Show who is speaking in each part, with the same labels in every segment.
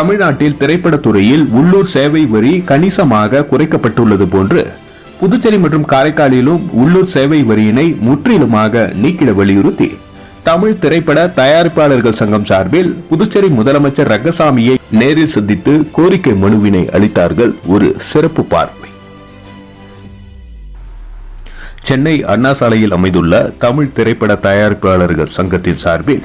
Speaker 1: தமிழ்நாட்டில் திரைப்படத்துறையில் உள்ளூர் சேவை வரி கணிசமாக குறைக்கப்பட்டுள்ளது போன்று புதுச்சேரி மற்றும் காரைக்காலிலும் உள்ளூர் சேவை வரியினை முற்றிலுமாக நீக்கிட வலியுறுத்தி தமிழ் திரைப்பட தயாரிப்பாளர்கள் சங்கம் சார்பில் புதுச்சேரி முதலமைச்சர் ரங்கசாமியை நேரில் சந்தித்து கோரிக்கை மனுவினை அளித்தார்கள். ஒரு சிறப்பு பார்வை. சென்னை அண்ணா சாலையில் அமைந்துள்ள தமிழ் திரைப்பட தயாரிப்பாளர்கள் சங்கத்தின் சார்பில்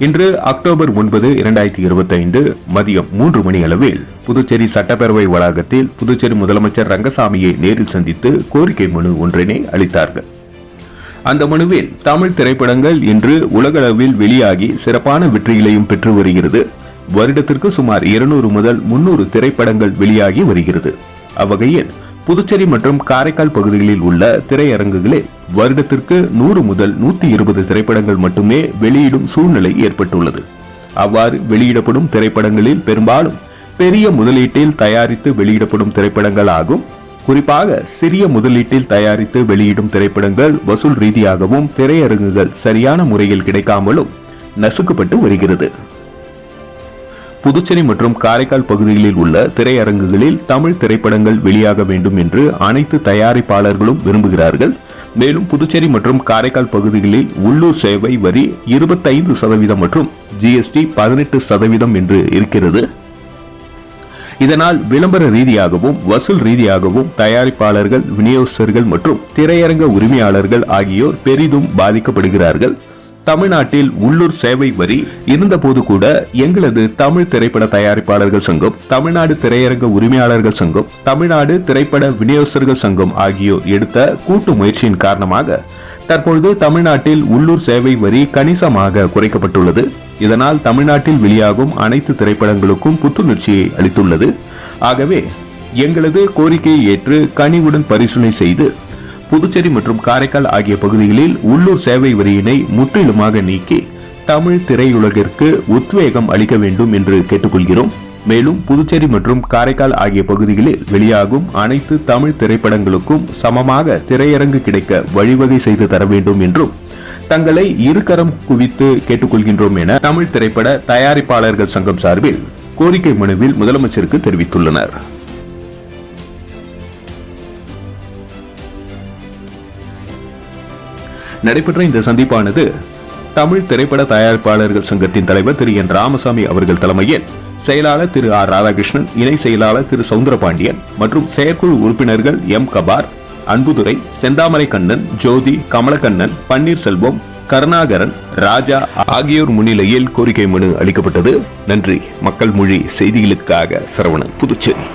Speaker 1: இன்று அக்டோபர் 9, 2025 மதியம் 3 மணி அளவில் புதுச்சேரி சட்டப்பேரவை வளாகத்தில் புதுச்சேரி முதலமைச்சர் ரங்கசாமியை நேரில் சந்தித்து கோரிக்கை மனு ஒன்றினை அளித்தார்கள். அந்த மனுவில் தமிழ் திரைப்படங்கள் இன்று உலகளவில் வெளியாகி சிறப்பான வெற்றிகளையும் பெற்று வருகிறது. வருடத்திற்கு சுமார் 200 முதல் 300 திரைப்படங்கள் வெளியாகி வருகிறது. அவ்வகையில் புதுச்சேரி மற்றும் காரைக்கால் பகுதிகளில் உள்ள திரையரங்குகளில் வருடத்திற்கு 100 முதல் 120 திரைப்படங்கள் மட்டுமே வெளியிடும் சூழ்நிலை ஏற்பட்டுள்ளது. அவ்வாறு வெளியிடப்படும் திரைப்படங்களில் பெரும்பாலும் பெரிய முதலீட்டில் தயாரித்து வெளியிடப்படும் திரைப்படங்கள் ஆகும். குறிப்பாக சிறிய முதலீட்டில் தயாரித்து வெளியிடும் திரைப்படங்கள் வசூல் ரீதியாகவும் திரையரங்குகள் சரியான முறையில் கிடைக்காமலும் நசுக்கப்பட்டு வருகிறது. புதுச்சேரி மற்றும் காரைக்கால் பகுதிகளில் உள்ள திரையரங்குகளில் தமிழ் திரைப்படங்கள் வெளியாக வேண்டும் என்று அனைத்து தயாரிப்பாளர்களும் விரும்புகிறார்கள். மேலும் புதுச்சேரி மற்றும் காரைக்கால் பகுதிகளில் உள்ளூர் சேவை வரி 25% மற்றும் ஜிஎஸ்டி 18% என்று இருக்கிறது. இதனால் விளம்பர ரீதியாகவும் வசூல் ரீதியாகவும் தயாரிப்பாளர்கள், விநியோகஸ்தர்கள் மற்றும் திரையரங்க உரிமையாளர்கள் ஆகியோர் பெரிதும் பாதிக்கப்படுகிறார்கள். தமிழ்நாட்டில் உள்ளூர் சேவை வரி இருந்தபோது கூட எங்களது தமிழ் திரைப்பட தயாரிப்பாளர்கள் சங்கம், தமிழ்நாடு திரையரங்க உரிமையாளர்கள் சங்கம், தமிழ்நாடு திரைப்பட விநியோகஸ்தர்கள் சங்கம் ஆகியோர் எடுத்த கூட்டு முயற்சியின் காரணமாக தற்பொழுது தமிழ்நாட்டில் உள்ளூர் சேவை வரி கணிசமாக குறைக்கப்பட்டுள்ளது. இதனால் தமிழ்நாட்டில் வெளியாகும் அனைத்து திரைப்படங்களுக்கும் புத்துணர்ச்சியை அளித்துள்ளது. ஆகவே எங்களது கோரிக்கையை ஏற்று கனிவுடன் பரிசீலனை செய்து புதுச்சேரி மற்றும் காரைக்கால் ஆகிய பகுதிகளில் உள்ளூர் சேவை வரியினை முற்றிலுமாக நீக்கி தமிழ் திரையுலகிற்கு உத்வேகம் அளிக்க வேண்டும் என்று கேட்டுக்கொள்கிறோம். மேலும் புதுச்சேரி மற்றும் காரைக்கால் ஆகிய பகுதிகளில் வெளியாகும் அனைத்து தமிழ் திரைப்படங்களுக்கும் சமமாக திரையரங்கு கிடைக்க வழிவகை செய்து தர வேண்டும் என்றும் தங்களை இருகரம் குவித்து கேட்டுக்கொள்கின்றோம் என தமிழ் திரைப்பட தயாரிப்பாளர்கள் சங்கம் சார்பில் கோரிக்கை மனுவில் முதலமைச்சருக்கு தெரிவித்துள்ளனர். நடைபெற்ற இந்த சந்திப்பானது தமிழ் திரைப்பட தயாரிப்பாளர்கள் சங்கத்தின் தலைவர் திரு என் ராமசாமி அவர்கள் தலைமையில் செயலாளர் திரு ஆர் ராதாகிருஷ்ணன், இணை செயலாளர் திரு சவுந்தரபாண்டியன் மற்றும் செயற்குழு உறுப்பினர்கள் எம் கபார், அன்புதுரை, செந்தாமரை கண்ணன், ஜோதி, கமலக்கண்ணன், பன்னீர்செல்வம், கருணாகரன், ராஜா ஆகியோர் முன்னிலையில் கோரிக்கை மனு அளிக்கப்பட்டது. நன்றி. மக்கள் மொழி செய்திகளுக்காக சரவணன், புதுச்சேரி.